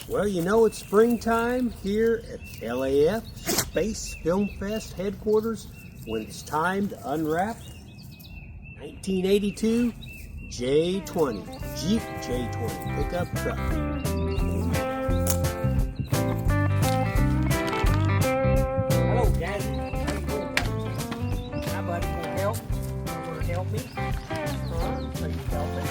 Well, you know it's springtime here at LAF Space Film Fest headquarters when it's time to unwrap 1982 J20, Jeep J20 pickup truck. Hello, Daddy. How you doing, buddy? Hi, buddy. Want to help? Want to help me? Are you helping?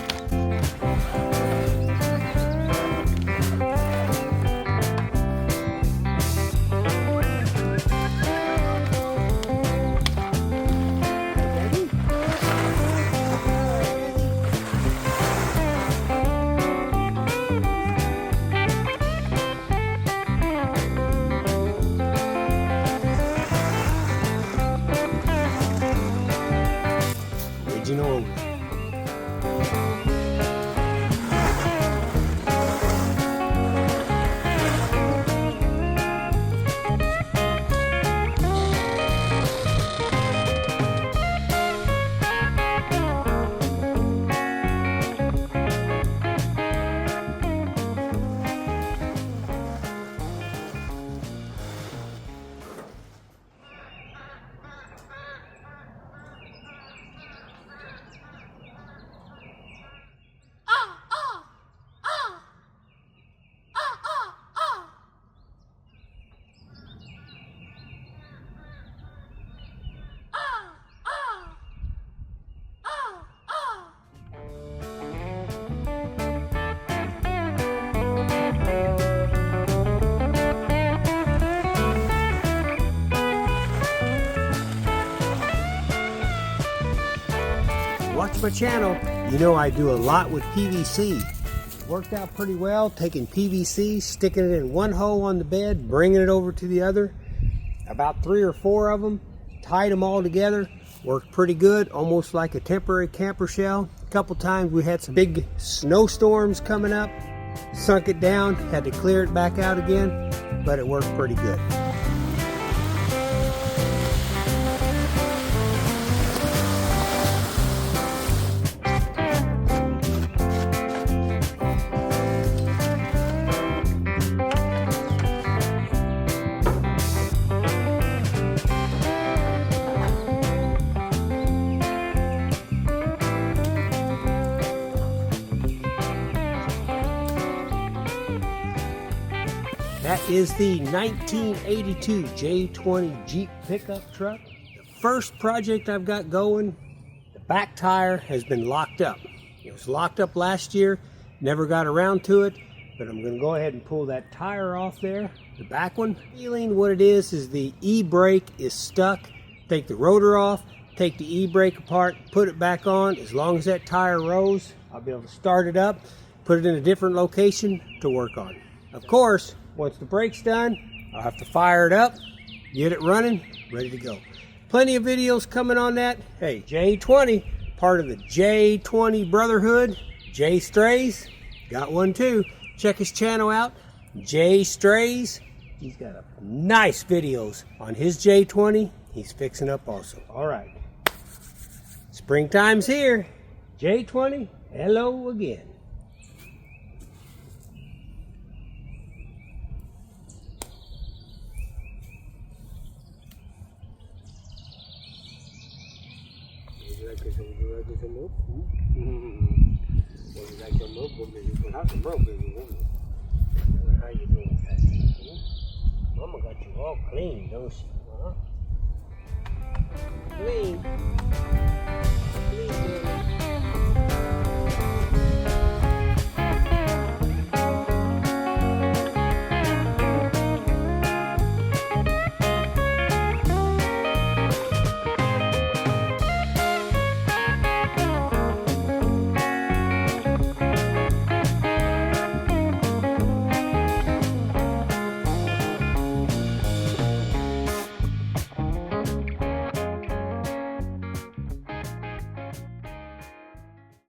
Original. Watch my channel, you know I do a lot with PVC. It worked out pretty well, taking PVC, sticking it in one hole on the bed, bringing it over to the other. About 3 or 4 of them, tied them all together, worked pretty good, almost like a temporary camper shell. A couple times we had some big snowstorms coming up, sunk it down, had to clear it back out again, but it worked pretty good. That is the 1982 J20 Jeep pickup truck. The first project I've got going, the back tire has been locked up. It was locked up last year, never got around to it, but I'm gonna go ahead and pull that tire off there, the back one. Feeling what it is the e-brake is stuck. Take the rotor off, take the e-brake apart, put it back on. As long as that tire rolls, I'll be able to start it up, put it in a different location to work on. Of course, once the brake's done, I'll have to fire it up, get it running, ready to go. Plenty of videos coming on that. Hey, J20, part of the J20 Brotherhood. J Strays, got one too. Check his channel out, J Strays. He's got nice videos on his J20. He's fixing up also. All right, springtime's here. J20, hello again. How you doing, Patty? Mama got you all clean, don't she? Clean.